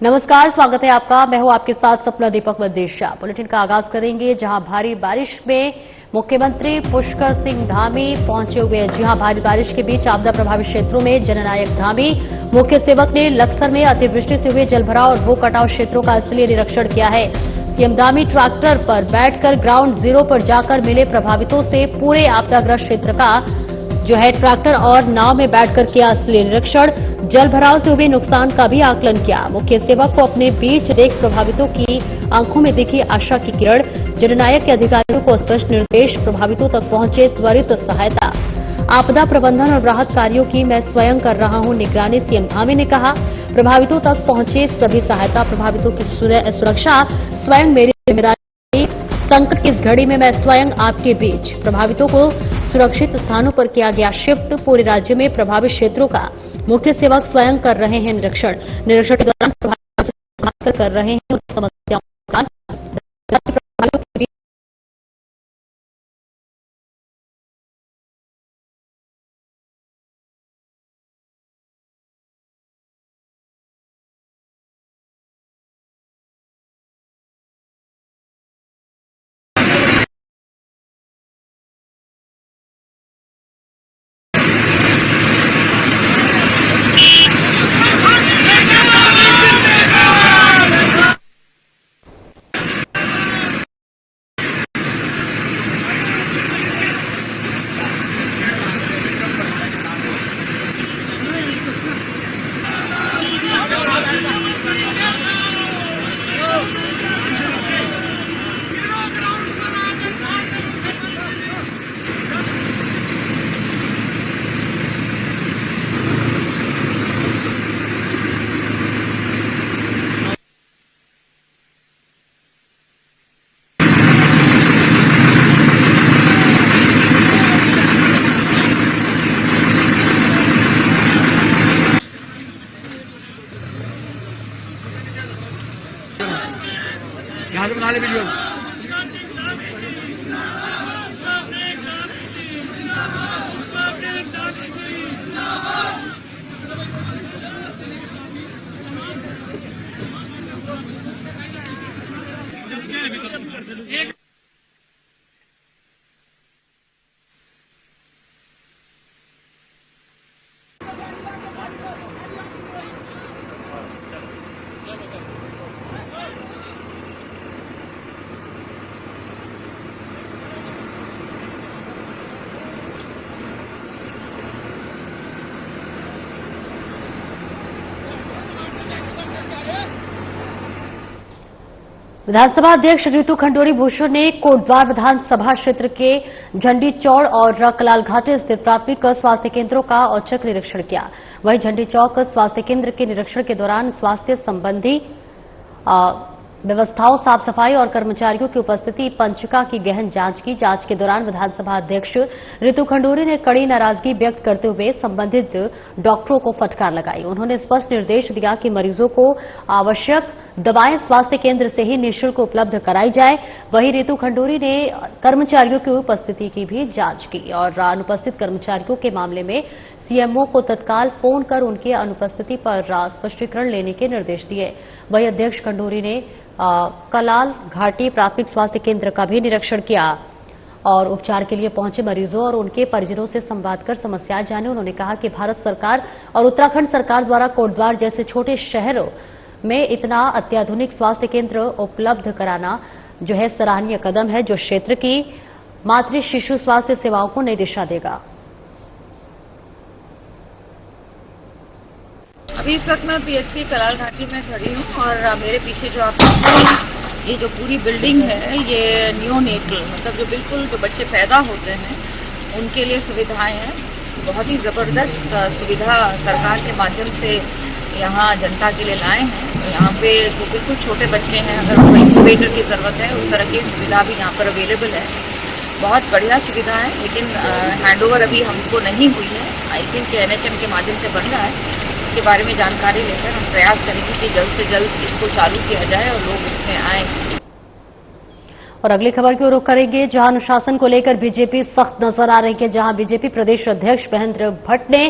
नमस्कार, स्वागत है आपका। मैं हूं आपके साथ सपना दीपक मदेशिया। बुलेटिन का आगाज करेंगे जहां भारी बारिश में मुख्यमंत्री पुष्कर सिंह धामी पहुंचे हुए हैं। जी हां, भारी बारिश के बीच आपदा प्रभावित क्षेत्रों में जननायक धामी मुख्य सेवक ने लक्सर में अतिवृष्टि से हुए जलभराव और भू कटाव क्षेत्रों का स्थलीय निरीक्षण किया है। सीएम धामी ट्रैक्टर पर बैठकर ग्राउंड जीरो पर जाकर मिले प्रभावितों से पूरे आपदाग्रस्त क्षेत्र का ट्रैक्टर और नाव में बैठकर किया स्थलीय निरीक्षण। जलभराव से हुए नुकसान का भी आकलन किया। मुख्य सेवक को अपने बीच देख प्रभावितों की आंखों में दिखी आशा की किरण। जननायक के अधिकारियों को स्पष्ट निर्देश, प्रभावितों तक पहुंचे त्वरित सहायता। आपदा प्रबंधन और राहत कार्यों की मैं स्वयं कर रहा हूं निगरानी, सीएम धामी ने कहा। प्रभावितों तक पहुंचे सभी सहायता, प्रभावितों की सुरक्षा स्वयं मेरी जिम्मेदारी। संकट की इस घड़ी में मैं स्वयं आपके बीच। प्रभावितों को सुरक्षित स्थानों पर किया गया शिफ्ट। पूरे राज्य में प्रभावित क्षेत्रों का मुख्य सेवक स्वयं कर रहे हैं निरीक्षण के दौरान प्रभावित कर रहे हैं समस्याओं का यहाँ से बना ले वीडियो। विधानसभा अध्यक्ष रितु खंडूरी भूषण ने कोटद्वार विधानसभा क्षेत्र के झंडी चौड़ और कलाल घाटी स्थित प्राथमिक स्वास्थ्य केंद्रों का औचक निरीक्षण किया। वहीं झंडी चौक स्वास्थ्य केंद्र के निरीक्षण के दौरान स्वास्थ्य संबंधी व्यवस्थाओं, साफ सफाई और कर्मचारियों की उपस्थिति पंचिका की गहन जांच की। जांच के दौरान विधानसभा अध्यक्ष रितु खंडूरी ने कड़ी नाराजगी व्यक्त करते हुए संबंधित डॉक्टरों को फटकार लगाई। उन्होंने स्पष्ट निर्देश दिया कि मरीजों को आवश्यक दवाएं स्वास्थ्य केंद्र से ही निःशुल्क उपलब्ध कराई जाए। वहीं रितु खंडूरी ने कर्मचारियों की उपस्थिति की भी जांच की और अनुपस्थित कर्मचारियों के मामले में सीएमओ को तत्काल फोन कर उनकी अनुपस्थिति पर स्पष्टीकरण लेने के निर्देश दिए। वहीं अध्यक्ष खंडूरी ने कलाल घाटी प्राथमिक स्वास्थ्य केंद्र का भी निरीक्षण किया और उपचार के लिए पहुंचे मरीजों और उनके परिजनों से संवाद कर समस्याएं जाने। उन्होंने कहा कि भारत सरकार और उत्तराखंड सरकार द्वारा कोटद्वार जैसे छोटे शहरों में इतना अत्याधुनिक स्वास्थ्य केंद्र उपलब्ध कराना सराहनीय कदम है, जो क्षेत्र की मातृ शिशु स्वास्थ्य सेवाओं को नई दिशा देगा। अभी इस वक्त मैं पीएचसी कलाल घाटी में खड़ी हूँ और मेरे पीछे जो आप ये जो पूरी बिल्डिंग है ये नियोनेटल मतलब जो बच्चे पैदा होते हैं उनके लिए सुविधाएं हैं। बहुत ही जबरदस्त सुविधा सरकार के माध्यम से यहाँ जनता के लिए लाए हैं। यहाँ पे जो बिल्कुल छोटे बच्चे हैं, अगर उनको इंक्यूबेटर की जरूरत है उस तरह की सुविधा भी यहाँ पर अवेलेबल है। बहुत बढ़िया सुविधा है, लेकिन हैंडओवर अभी हमको नहीं हुई है। आई थिंक एनएचएम के माध्यम से बन रहा है। इसके बारे में जानकारी लेकर हम प्रयास करेंगे कि जल्द से जल्द इसको चालू किया जाए और लोग इसमें आए। और अगली खबर की ओर रुख करेंगे, जहां अनुशासन को लेकर बीजेपी सख्त नजर आ रही है। जहां बीजेपी प्रदेश अध्यक्ष महेंद्र भट्ट ने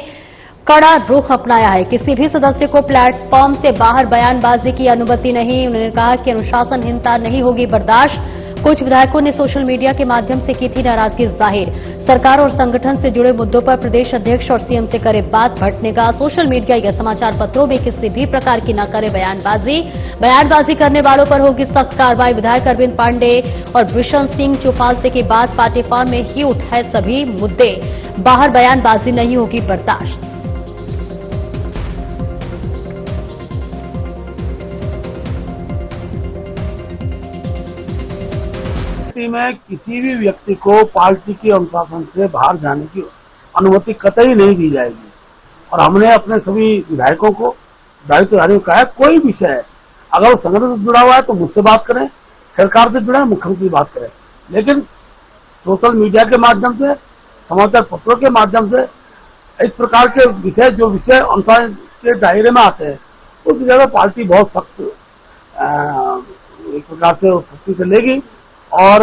कड़ा रुख अपनाया है। किसी भी सदस्य को प्लेटफॉर्म से बाहर बयानबाजी की अनुमति नहीं। उन्होंने कहा कि अनुशासनहीनता नहीं होगी बर्दाश्त। कुछ विधायकों ने सोशल मीडिया के माध्यम से की थी नाराजगी जाहिर। सरकार और संगठन से जुड़े मुद्दों पर प्रदेश अध्यक्ष और सीएम से करे बात। भट्टने का सोशल मीडिया या समाचार पत्रों में किसी भी प्रकार की न करे बयानबाजी करने वालों पर होगी सख्त कार्रवाई। विधायक अरविंद पांडे और बिशन सिंह चौपाल के बाद पार्टी फॉर्म में ही उठाए सभी मुद्दे। बाहर बयानबाजी नहीं होगी बर्दाश्त। में किसी भी व्यक्ति को पार्टी के अनुशासन से बाहर जाने की अनुमति कतई नहीं दी जाएगी। और हमने अपने सभी विधायकों को दायित्वधारियों को कहा है, कोई विषय है अगर वो संगठन से जुड़ा हुआ है तो मुझसे बात करें, सरकार से जुड़ा है मुख्यमंत्री बात करें, लेकिन सोशल मीडिया के माध्यम से, समाचार पत्रों के माध्यम से इस प्रकार के विषय जो विषय अनुशासन के दायरे में आते हैं उसकी ज्यादा पार्टी बहुत सख्त एक प्रकार से सख्ती से लेगी और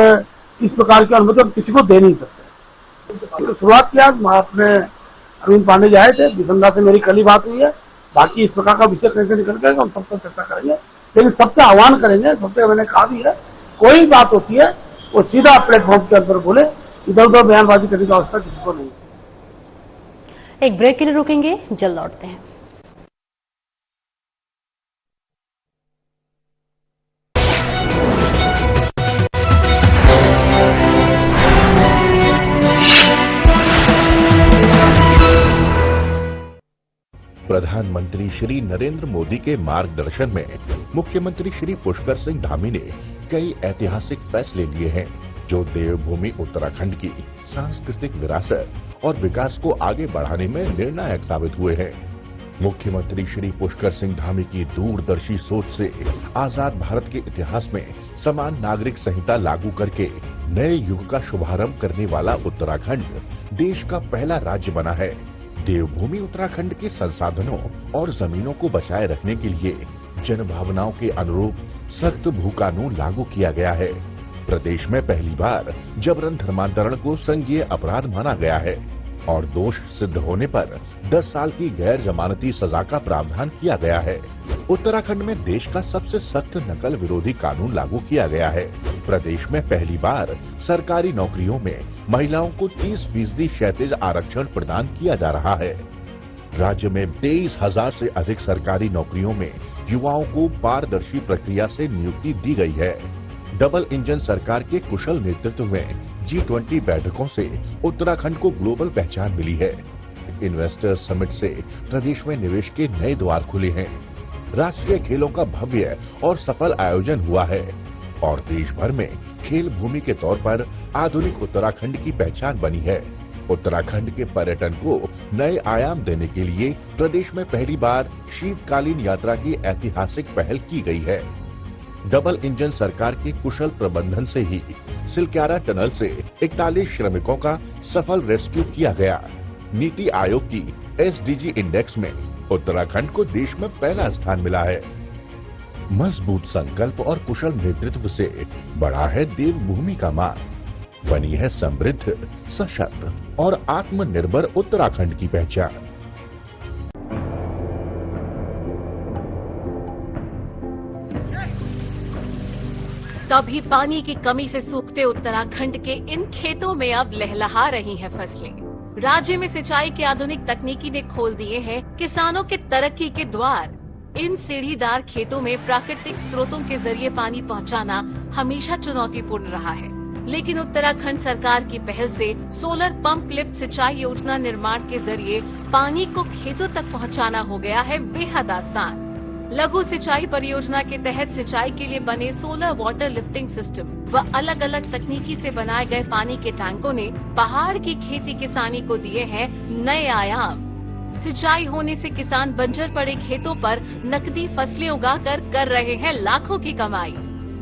इस प्रकार की अनुमति हम किसी को दे नहीं सकते। शुरुआत किया अपने अरविंद पांडे जी आए थे, बिसंदा से मेरी कल ही बात हुई है। बाकी इस प्रकार का विषय कैसे निकल के हम सबसे चर्चा करेंगे, लेकिन सबसे आह्वान करेंगे, सबसे मैंने कहा भी है कोई बात होती है वो सीधा प्लेटफॉर्म के अंदर बोले, इधर उधर बयानबाजी करने की आवश्यकता किसी को नहीं। एक ब्रेक के लिए रुकेंगे, जल्द लौटते हैं। प्रधानमंत्री श्री नरेंद्र मोदी के मार्गदर्शन में मुख्यमंत्री श्री पुष्कर सिंह धामी ने कई ऐतिहासिक फैसले लिए हैं जो देवभूमि उत्तराखंड की सांस्कृतिक विरासत और विकास को आगे बढ़ाने में निर्णायक साबित हुए हैं। मुख्यमंत्री श्री पुष्कर सिंह धामी की दूरदर्शी सोच से आजाद भारत के इतिहास में समान नागरिक संहिता लागू करके नए युग का शुभारंभ करने वाला उत्तराखंड देश का पहला राज्य बना है। देवभूमि उत्तराखंड के संसाधनों और जमीनों को बचाए रखने के लिए जनभावनाओं के अनुरूप सख्त भू कानून लागू किया गया है। प्रदेश में पहली बार जबरन धर्मांतरण को संज्ञेय अपराध माना गया है और दोष सिद्ध होने पर 10 साल की गैर जमानती सजा का प्रावधान किया गया है। उत्तराखंड में देश का सबसे सख्त नकल विरोधी कानून लागू किया गया है। प्रदेश में पहली बार सरकारी नौकरियों में महिलाओं को 30% क्षैतिज आरक्षण प्रदान किया जा रहा है। राज्य में 23,000 से अधिक सरकारी नौकरियों में युवाओं को पारदर्शी प्रक्रिया से नियुक्ति दी गई है। डबल इंजन सरकार के कुशल नेतृत्व में G20 बैठकों से उत्तराखंड को ग्लोबल पहचान मिली है। इन्वेस्टर्स समिट से प्रदेश में निवेश के नए द्वार खुले हैं। राष्ट्रीय खेलों का भव्य और सफल आयोजन हुआ है और देश भर में खेल भूमि के तौर पर आधुनिक उत्तराखंड की पहचान बनी है। उत्तराखंड के पर्यटन को नए आयाम देने के लिए प्रदेश में पहली बार शीतकालीन यात्रा की ऐतिहासिक पहल की गई है। डबल इंजन सरकार के कुशल प्रबंधन से ही सिलक्यारा टनल से 41 श्रमिकों का सफल रेस्क्यू किया गया। नीति आयोग की SDG इंडेक्स में उत्तराखंड को देश में पहला स्थान मिला है। मजबूत संकल्प और कुशल नेतृत्व से बढ़ा है देवभूमि का मान, बनी है समृद्ध, सशक्त और आत्मनिर्भर उत्तराखंड की पहचान। तभी पानी की कमी से सूखते उत्तराखंड के इन खेतों में अब लहलहा रही हैं फसलें। राज्य में सिंचाई की आधुनिक तकनीकी ने खोल दिए हैं किसानों के तरक्की के द्वार। इन सीढ़ीदार खेतों में प्राकृतिक स्रोतों के जरिए पानी पहुंचाना हमेशा चुनौतीपूर्ण रहा है, लेकिन उत्तराखंड सरकार की पहल से सोलर पंप लिफ्ट सिंचाई योजना निर्माण के जरिए पानी को खेतों तक पहुंचाना हो गया है बेहद आसान। लघु सिंचाई परियोजना के तहत सिंचाई के लिए बने सोलर वाटर लिफ्टिंग सिस्टम व अलग अलग तकनीकी से बनाए गए पानी के टैंकों ने पहाड़ की खेती किसानी को दिए हैं नए आयाम। सिंचाई होने से किसान बंजर पड़े खेतों पर नकदी फसलें उगाकर कर रहे हैं लाखों की कमाई।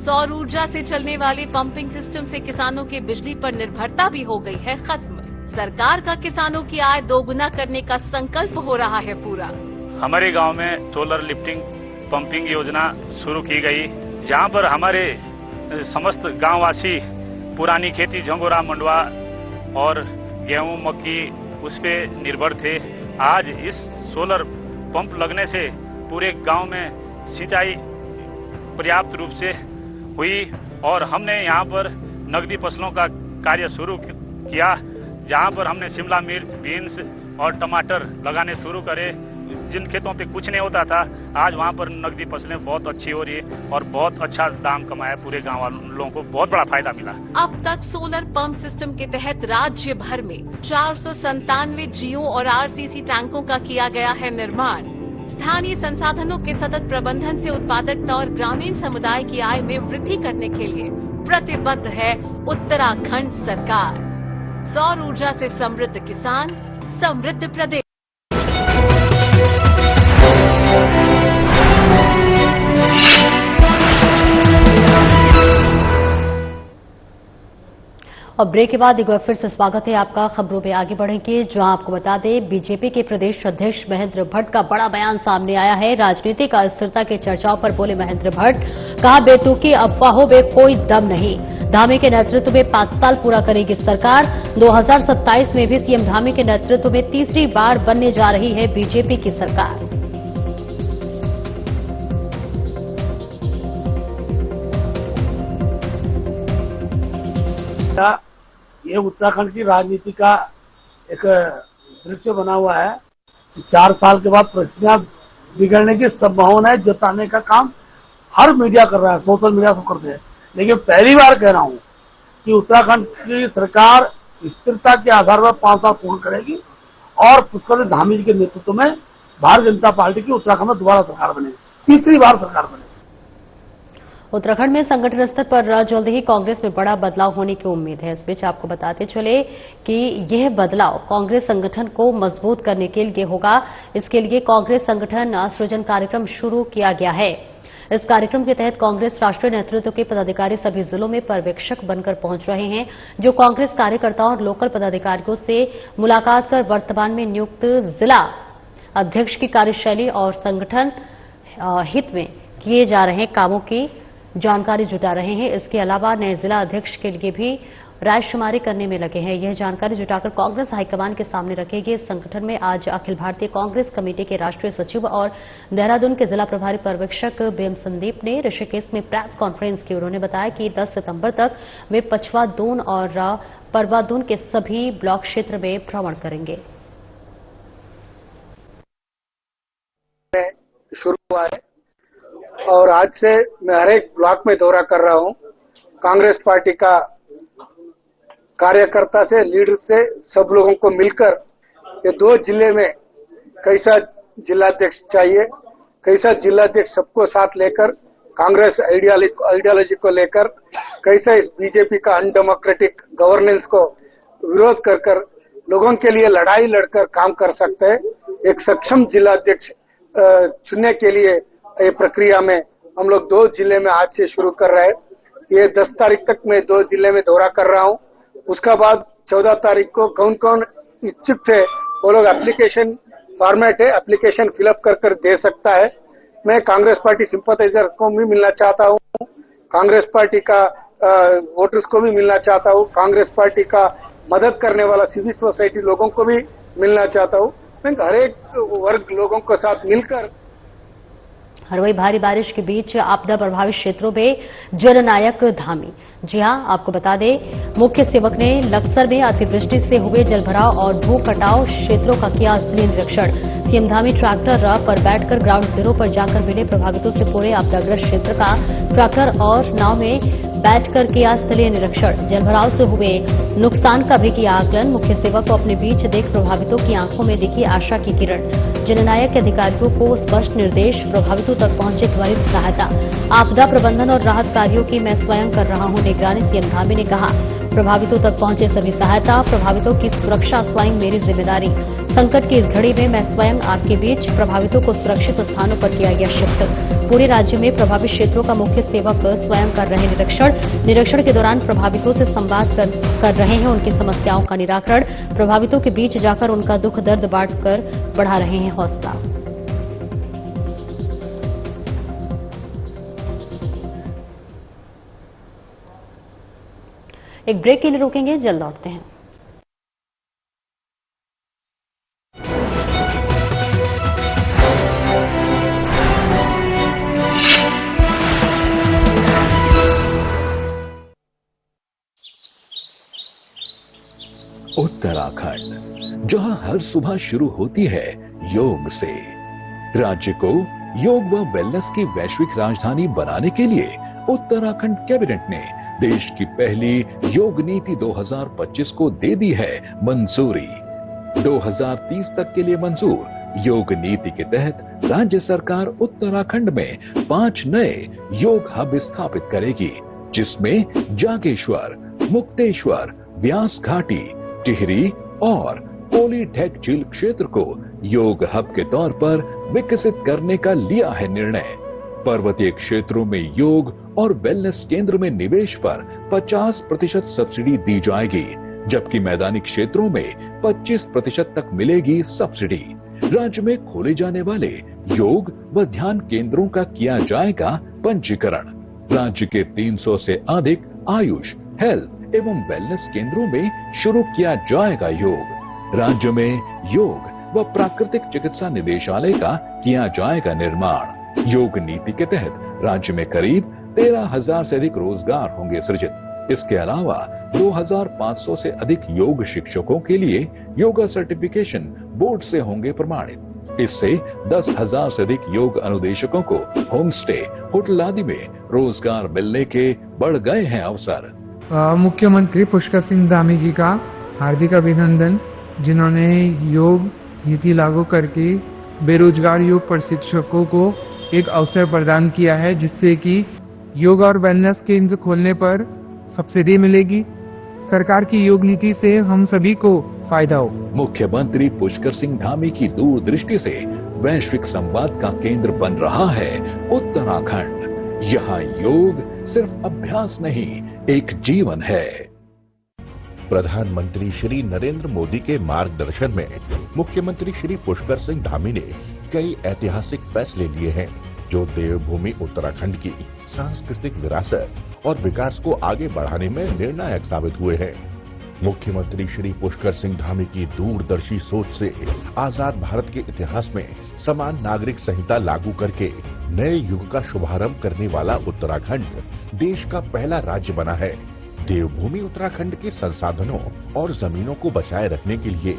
सौर ऊर्जा से चलने वाले पंपिंग सिस्टम से किसानों की बिजली पर निर्भरता भी हो गई है खत्म। सरकार का किसानों की आय दोगुना करने का संकल्प हो रहा है पूरा। हमारे गांव में सोलर लिफ्टिंग पंपिंग योजना शुरू की गई, जहां पर हमारे समस्त गांववासी पुरानी खेती झंगोरा मंडवा और गेहूं, मक्की, उस पे निर्भर थे। आज इस सोलर पंप लगने से पूरे गांव में सिंचाई पर्याप्त रूप से हुई और हमने यहाँ पर नकदी फसलों का कार्य शुरू किया, जहाँ पर हमने शिमला मिर्च, बीन्स और टमाटर लगाने शुरू करे। जिन खेतों पे कुछ नहीं होता था, आज वहाँ पर नकदी फसलें बहुत अच्छी हो रही है और बहुत अच्छा दाम कमाया। पूरे गांव वालों को बहुत बड़ा फायदा मिला। अब तक सोलर पंप सिस्टम के तहत राज्य भर में 497 जियो और आरसीसी टैंकों का किया गया है निर्माण। स्थानीय संसाधनों के सतत प्रबंधन से उत्पादकता और ग्रामीण समुदाय की आय में वृद्धि करने के लिए प्रतिबद्ध है उत्तराखंड सरकार। सौर ऊर्जा से समृद्ध किसान, समृद्ध प्रदेश। और ब्रेक के बाद एक बार फिर से स्वागत है आपका। खबरों में आगे बढ़ेंगे, जहां आपको बता दें बीजेपी के प्रदेश अध्यक्ष महेंद्र भट्ट का बड़ा बयान सामने आया है। राजनीतिक अस्थिरता की चर्चाओं पर बोले महेंद्र भट्ट, कहा बेतुकी अफवाहों में कोई दम नहीं। धामी के नेतृत्व में 5 साल पूरा करेगी सरकार। 2027 में भी सीएम धामी के नेतृत्व में तीसरी बार बनने जा रही है बीजेपी की सरकार। ये उत्तराखंड की राजनीति का एक दृश्य बना हुआ है। 4 साल के बाद परिस्थितियां बिगड़ने की संभावना जताने का काम हर मीडिया कर रहा है, सोशल मीडिया को करते हैं। लेकिन पहली बार कह रहा हूं कि उत्तराखंड की सरकार स्थिरता के आधार पर 5 साल पूर्ण करेगी और पुष्कर धामी जी के नेतृत्व में भारतीय जनता पार्टी की उत्तराखंड में दोबारा सरकार बनेगी, तीसरी बार सरकार बनेगी। उत्तराखंड में संगठन स्तर पर जल्द ही कांग्रेस में बड़ा बदलाव होने की उम्मीद है। इस बीच आपको बताते चले कि यह बदलाव कांग्रेस संगठन को मजबूत करने के लिए होगा। इसके लिए कांग्रेस संगठन सृजन कार्यक्रम शुरू किया गया है। इस कार्यक्रम के तहत कांग्रेस राष्ट्रीय नेतृत्व के पदाधिकारी सभी जिलों में पर्यवेक्षक बनकर पहुंच रहे हैं, जो कांग्रेस कार्यकर्ताओं और लोकल पदाधिकारियों से मुलाकात कर वर्तमान में नियुक्त जिला अध्यक्ष की कार्यशैली और संगठन हित में किए जा रहे कामों की जानकारी जुटा रहे हैं। इसके अलावा नए जिला अध्यक्ष के लिए भी रायशुमारी करने में लगे हैं। यह जानकारी जुटाकर कांग्रेस हाईकमान के सामने रखेगी। इस संगठन में आज अखिल भारतीय कांग्रेस कमेटी के राष्ट्रीय सचिव और देहरादून के जिला प्रभारी पर्यवेक्षक बीएम संदीप ने ऋषिकेश में प्रेस कॉन्फ्रेंस की। उन्होंने बताया कि 10 सितंबर तक वे पचवा दून और परवा दून के सभी ब्लॉक क्षेत्र में भ्रमण करेंगे। शुरू हुआ है और आज से मैं हर एक ब्लॉक में दौरा कर रहा हूं। कांग्रेस पार्टी का कार्यकर्ता से, लीडर से, सब लोगों को मिलकर ये 2 जिले में कैसा जिलाध्यक्ष चाहिए, कैसा जिलाध्यक्ष सबको साथ लेकर कांग्रेस आइडियोलॉजी को लेकर कैसा इस बीजेपी का अनडेमोक्रेटिक गवर्नेंस को विरोध कर लोगों के लिए लड़ाई लड़कर काम कर सकते हैं। एक सक्षम जिलाध्यक्ष चुनने के लिए ये प्रक्रिया में हम लोग 2 जिले में आज से शुरू कर रहे हैं। ये 10 तारीख तक मैं 2 जिले में दौरा कर रहा हूं। उसका बाद 14 तारीख को कौन कौन इच्छुक थे वो लोग एप्लीकेशन फॉर्मेट है, एप्लीकेशन फिलअप कर दे सकता है। मैं कांग्रेस पार्टी सिंपथाइजर को भी मिलना चाहता हूं, कांग्रेस पार्टी का वोटर्स को भी मिलना चाहता हूं, कांग्रेस पार्टी का मदद करने वाला सिविल सोसाइटी लोगों को भी मिलना चाहता हूं। मैं हर एक वर्ग लोगों के साथ मिलकर। और वही भारी बारिश के बीच आपदा प्रभावित क्षेत्रों में जननायक धामी। जी हां, आपको बता दें मुख्य सेवक ने लक्सर में अतिवृष्टि से हुए जलभराव और भू कटाव क्षेत्रों का किया स्थलीय निरीक्षण। सीएम धामी ट्रैक्टर पर बैठकर ग्राउंड जीरो पर जाकर मिले प्रभावितों से पूरे आपदाग्रस्त क्षेत्र का ट्रैक्टर और नाव में बैठकर किया स्थलीय निरीक्षण। जलभराव से हुए नुकसान का भी किया आकलन। मुख्य सेवक को अपने बीच देख प्रभावितों की आंखों में दिखी आशा की किरण। जननायक के अधिकारियों को स्पष्ट निर्देश, प्रभावितों तक पहुंचे त्वरित सहायता। आपदा प्रबंधन और राहत कार्यों की मैं स्वयं कर रहा हूं निगरानी, सीएम धामी ने कहा। प्रभावितों तक पहुंचे सभी सहायता, प्रभावितों की सुरक्षा स्वयं मेरी जिम्मेदारी। संकट की इस घड़ी में मैं स्वयं आपके बीच प्रभावितों को सुरक्षित स्थानों पर किया गया शिफ्ट। पूरे राज्य में प्रभावित क्षेत्रों का मुख्य सेवक स्वयं कर रहे निरीक्षण के दौरान प्रभावितों से संवाद कर रहे हैं, उनकी समस्याओं का निराकरण, प्रभावितों के बीच जाकर उनका दुख दर्द बांटकर बढ़ा रहे हैं हौसला। एक ब्रेक के लिए रुकेंगे, जल्द लौटते हैं। उत्तराखंड, जहां हर सुबह शुरू होती है योग से। राज्य को योग व वेलनेस की वैश्विक राजधानी बनाने के लिए उत्तराखंड कैबिनेट ने देश की पहली योग नीति 2025 को दे दी है मंजूरी। 2030 तक के लिए मंजूर योग नीति के तहत राज्य सरकार उत्तराखंड में 5 नए योग हब स्थापित करेगी, जिसमें जागेश्वर, मुक्तेश्वर, व्यास घाटी, टिहरी और पोलीढेक झील क्षेत्र को योग हब के तौर पर विकसित करने का लिया है निर्णय। पर्वतीय क्षेत्रों में योग और वेलनेस केंद्र में निवेश पर 50% सब्सिडी दी जाएगी, जबकि मैदानी क्षेत्रों में 25% तक मिलेगी सब्सिडी। राज्य में खोले जाने वाले योग व ध्यान केंद्रों का किया जाएगा पंजीकरण। राज्य के 300 से अधिक आयुष, हेल्थ एवं वेलनेस केंद्रों में शुरू किया जाएगा योग। राज्य में योग व प्राकृतिक चिकित्सा निदेशालय का किया जाएगा निर्माण। योग नीति के तहत राज्य में करीब 13,000 से अधिक रोजगार होंगे सृजित। इसके अलावा 2,500 से अधिक योग शिक्षकों के लिए योगा सर्टिफिकेशन बोर्ड से होंगे प्रमाणित। इससे 10,000 से अधिक योग अनुदेशकों को होम स्टे, होटल आदि में रोजगार मिलने के बढ़ गए हैं अवसर। मुख्यमंत्री पुष्कर सिंह धामी जी का हार्दिक अभिनंदन, जिन्होंने योग नीति लागू करके बेरोजगार योग प्रशिक्षकों को एक अवसर प्रदान किया है, जिससे कि योग और वेलनेस केंद्र खोलने पर सब्सिडी मिलेगी। सरकार की योग नीति से हम सभी को फायदा हो। मुख्यमंत्री पुष्कर सिंह धामी की दूरदृष्टि से वैश्विक संवाद का केंद्र बन रहा है उत्तराखंड। यहाँ योग सिर्फ अभ्यास नहीं, एक जीवन है। प्रधानमंत्री श्री नरेंद्र मोदी के मार्गदर्शन में मुख्यमंत्री श्री पुष्कर सिंह धामी ने कई ऐतिहासिक फैसले लिए हैं, जो देवभूमि उत्तराखंड की सांस्कृतिक विरासत और विकास को आगे बढ़ाने में निर्णायक साबित हुए हैं। मुख्यमंत्री श्री पुष्कर सिंह धामी की दूरदर्शी सोच से आजाद भारत के इतिहास में समान नागरिक संहिता लागू करके नए युग का शुभारंभ करने वाला उत्तराखंड देश का पहला राज्य बना है। देवभूमि उत्तराखंड के संसाधनों और जमीनों को बचाए रखने के लिए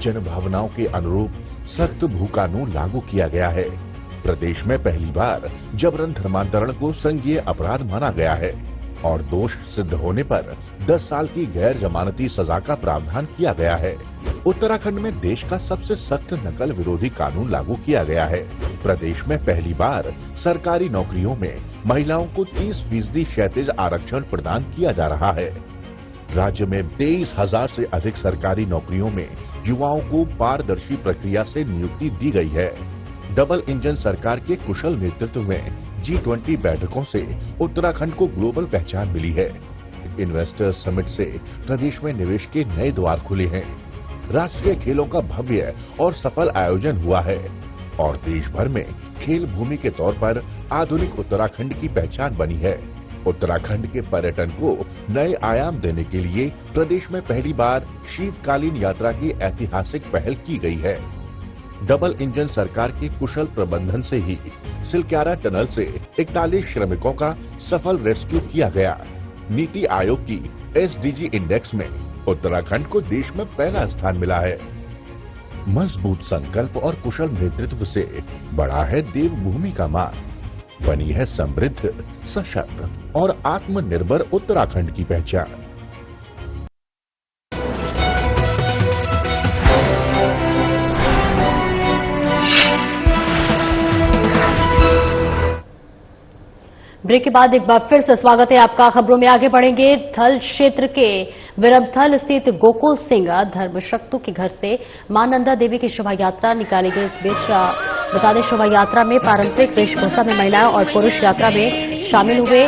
जनभावनाओं के अनुरूप सख्त भू कानून लागू किया गया है। प्रदेश में पहली बार जबरन धर्मांतरण को संज्ञेय अपराध माना गया है और दोष सिद्ध होने पर 10 साल की गैर जमानती सजा का प्रावधान किया गया है। उत्तराखंड में देश का सबसे सख्त नकल विरोधी कानून लागू किया गया है। प्रदेश में पहली बार सरकारी नौकरियों में महिलाओं को 30% क्षैतिज आरक्षण प्रदान किया जा रहा है। राज्य में 23,000 से अधिक सरकारी नौकरियों में युवाओं को पारदर्शी प्रक्रिया से नियुक्ति दी गई है। डबल इंजन सरकार के कुशल नेतृत्व में G20 बैठकों से उत्तराखंड को ग्लोबल पहचान मिली है। इन्वेस्टर्स समिट से प्रदेश में निवेश के नए द्वार खुले हैं। राष्ट्रीय खेलों का भव्य और सफल आयोजन हुआ है और देश भर में खेल भूमि के तौर पर आधुनिक उत्तराखंड की पहचान बनी है। उत्तराखंड के पर्यटन को नए आयाम देने के लिए प्रदेश में पहली बार शीतकालीन यात्रा की ऐतिहासिक पहल की गई है। डबल इंजन सरकार के कुशल प्रबंधन से ही सिलक्यारा टनल से 41 श्रमिकों का सफल रेस्क्यू किया गया। नीति आयोग की SDG इंडेक्स में उत्तराखंड को देश में पहला स्थान मिला है। मजबूत संकल्प और कुशल नेतृत्व से बढ़ा है देवभूमि का मान, बनी है समृद्ध, सशक्त और आत्मनिर्भर उत्तराखंड की पहचान। ब्रेक के बाद एक बार फिर से स्वागत है आपका। खबरों में आगे बढ़ेंगे। थल क्षेत्र के विरमथल स्थित गोकुल सिंह धर्मशक्तु के घर से मां नंदा देवी की शोभा यात्रा निकाली गई। इस बीच बता दें, शोभा यात्रा में पारंपरिक वेशभूषा में महिलाएं और पुरुष यात्रा में शामिल हुए।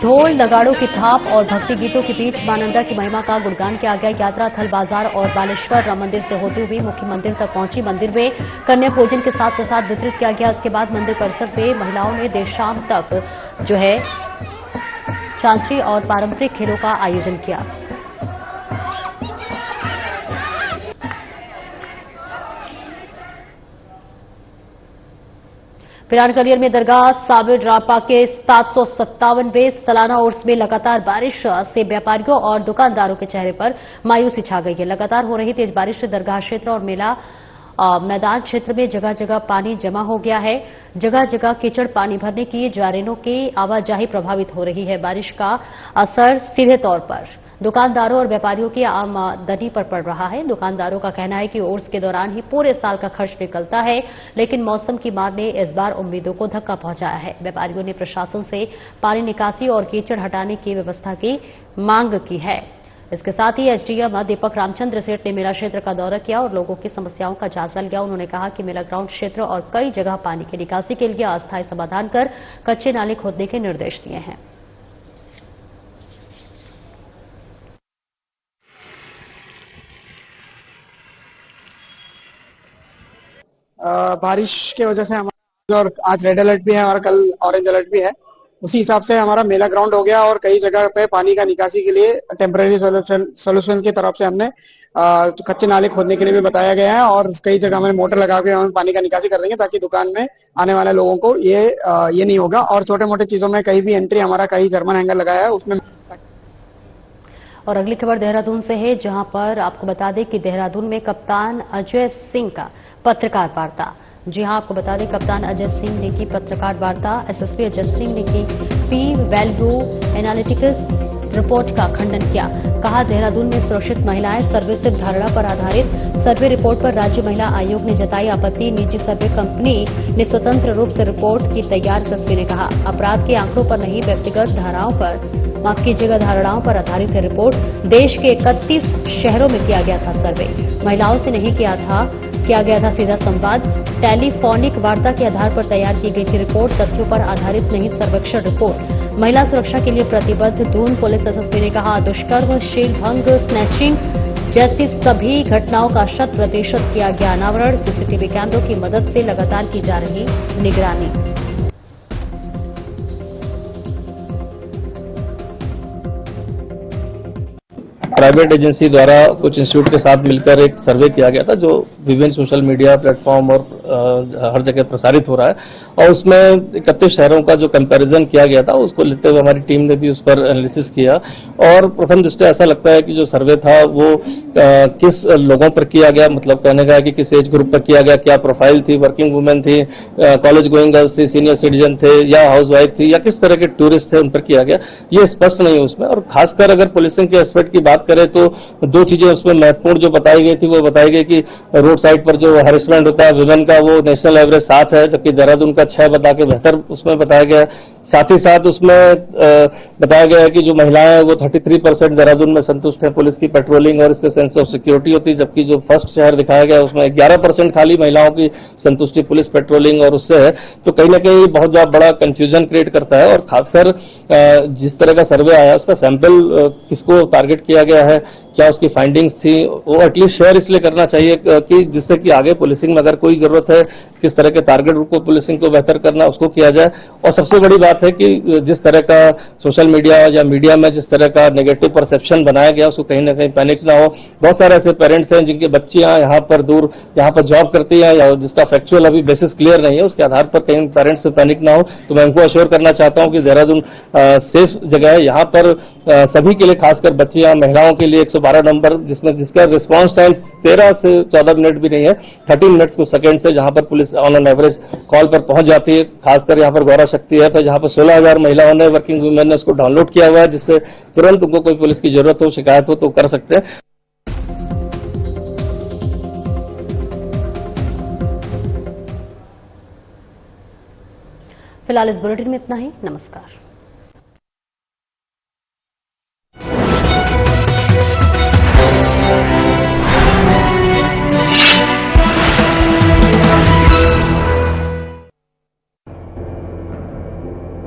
ढोल नगाड़ों की थाप और भक्ति गीतों के बीच मां नंदा की महिमा का गुणगान किया गया। यात्रा थल बाजार और बालेश्वर राम मंदिर से होती हुई मुख्य मंदिर तक पहुंची। मंदिर में कन्या भोजन के साथ प्रसाद वितरित किया गया। इसके बाद मंदिर परिसर में महिलाओं ने देर शाम तक चांचरी और पारंपरिक खेलों का आयोजन किया। फिलहाल कलियर में दरगाह साबिर रापा के 757वें सालाना उर्स में लगातार बारिश से व्यापारियों और दुकानदारों के चेहरे पर मायूसी छा गई है। लगातार हो रही तेज बारिश से दरगाह क्षेत्र और मेला मैदान क्षेत्र में जगह जगह पानी जमा हो गया है। जगह जगह कीचड़ पानी भरने की जायरीनों की आवाजाही प्रभावित हो रही है। बारिश का असर सीधे तौर पर दुकानदारों और व्यापारियों की आमदनी पर पड़ रहा है। दुकानदारों का कहना है कि उर्स के दौरान ही पूरे साल का खर्च निकलता है, लेकिन मौसम की मार ने इस बार उम्मीदों को धक्का पहुंचाया है। व्यापारियों ने प्रशासन से पानी निकासी और कीचड़ हटाने की व्यवस्था की मांग की है। इसके साथ ही एसडीएम दीपक रामचंद्र सेठ ने मेला क्षेत्र का दौरा किया और लोगों की समस्याओं का जायजा लिया। उन्होंने कहा कि मेला ग्राउंड क्षेत्र और कई जगह पानी की निकासी के लिए अस्थायी समाधान कर कच्चे नाले खोदने के निर्देश दिए हैं। बारिश की वजह से हमारा और आज रेड अलर्ट भी है और कल ऑरेंज अलर्ट भी है। उसी हिसाब से हमारा मेला ग्राउंड हो गया और कई जगह पे पानी का निकासी के लिए टेम्पररी सोल्यूशन की तरफ से हमने कच्चे नाले खोदने के लिए भी बताया गया है और कई जगह हमने मोटर लगा के हम पानी का निकासी कर देंगे ताकि दुकान में आने वाले लोगों को ये नहीं होगा। और छोटे मोटे चीजों में कहीं भी एंट्री हमारा कहीं जर्मन हैंगर लगाया है उसमें। और अगली खबर देहरादून से है, जहां पर आपको बता दें कि देहरादून में कप्तान अजय सिंह का पत्रकार वार्ता। जी हां, आपको बता दें कप्तान अजय सिंह ने की पत्रकार वार्ता। एसएसपी अजय सिंह ने की पी वैल्यू एनालिटिक्स रिपोर्ट का खंडन किया। कहा देहरादून में सुरक्षित महिलाएं सर्वे सिर्फ धारणा पर आधारित सर्वे रिपोर्ट पर राज्य महिला आयोग ने जताई आपत्ति। निजी सर्वे कंपनी ने स्वतंत्र रूप से रिपोर्ट की तैयार। एसएसपी ने कहा अपराध के आंकड़ों पर नहीं व्यक्तिगत धारणाओं पर आधारित है रिपोर्ट। देश के 31 शहरों में किया गया था सर्वे। महिलाओं से नहीं किया गया था सीधा संवाद। टेलीफोनिक वार्ता के आधार पर तैयार की गई थी रिपोर्ट। तथ्यों पर आधारित नहीं सर्वेक्षण रिपोर्ट। महिला सुरक्षा के लिए प्रतिबद्ध दून पुलिस। एसएसपी ने कहा दुष्कर्म, शीलभंग, स्नैचिंग जैसी सभी घटनाओं का 100% किया गया अनावरण। सीसीटीवी कैमरों की मदद से लगातार की जा रही निगरानी। प्राइवेट एजेंसी द्वारा कुछ इंस्टीट्यूट के साथ मिलकर एक सर्वे किया गया था जो विभिन्न सोशल मीडिया प्लेटफॉर्म और हर जगह प्रसारित हो रहा है और उसमें 31 शहरों का जो कंपैरिजन किया गया था उसको लेते हुए हमारी टीम ने भी उस पर एनालिसिस किया। और प्रथम दृष्टया ऐसा लगता है कि जो सर्वे था वो किस लोगों पर किया गया, मतलब कहने का है कि किस एज ग्रुप पर किया गया, क्या प्रोफाइल थी, वर्किंग वुमेन थी, कॉलेज गोइंग गर्ल्स थी, सीनियर सिटीजन थे या हाउस वाइफ थी या किस तरह के टूरिस्ट थे उन पर किया गया, ये स्पष्ट नहीं है उसमें। और खासकर अगर पुलिसिंग के एस्पेक्ट की बात करें तो दो चीजें उसमें महत्वपूर्ण जो बताई गई थी वो बताई गई कि रोड साइड पर जो हैरेसमेंट होता है विमेन का वो नेशनल एवरेज 7 है, जबकि देहरादून का 6 बता के बेहतर उसमें बताया गया है। साथ ही साथ उसमें बताया गया है कि जो महिलाएं हैं वो 33% देहरादून में संतुष्ट हैं पुलिस की पेट्रोलिंग और इससे सेंस ऑफ सिक्योरिटी होती है, जबकि जो फर्स्ट शहर दिखाया गया उसमें 11% खाली महिलाओं की संतुष्टि पुलिस पेट्रोलिंग और उससे है। तो कहीं ना कहीं बहुत बड़ा कंफ्यूजन क्रिएट करता है। और खासकर जिस तरह का सर्वे आया उसका सैंपल किसको टारगेट किया गया है, क्या उसकी फाइंडिंग्स थी, वो एटलीस्ट शेयर इसलिए करना चाहिए कि जिससे कि आगे पुलिसिंग में अगर कोई जरूरत है किस तरह के टारगेट ग्रुप को पुलिसिंग को बेहतर करना उसको किया जाए। और सबसे बड़ी बात है कि जिस तरह का सोशल मीडिया या मीडिया में जिस तरह का नेगेटिव परसेप्शन बनाया गया उसको कहीं ना कहीं पैनिक ना हो। बहुत सारे ऐसे पेरेंट्स हैं जिनकी बच्चियां यहाँ पर दूर यहाँ पर जॉब करती हैं या जिसका फैक्चुअल अभी बेसिस क्लियर नहीं है, उसके आधार पर कहीं पेरेंट्स से पैनिक ना हो। तो मैं उनको अश्योर करना चाहता हूं कि देहरादून सेफ जगह है। यहाँ पर सभी के लिए, खासकर बच्चियां महिलाओं के लिए 112 नंबर जिसका रिस्पांस टाइम 13 से 14 मिनट भी नहीं है, 13 मिनट्स कुछ सेकंड से जहां पर police on an average call पर पहुंच जाती है। खासकर यहाँ पर गौरा शक्ति है तो जहां पर 16,000 महिलाओं ने, वर्किंग वुमेन ने उसको डाउनलोड किया हुआ है, जिससे तुरंत उनको कोई पुलिस की जरूरत हो, शिकायत हो तो कर सकते हैं। फिलहाल इस बुलेटिन में इतना ही। नमस्कार।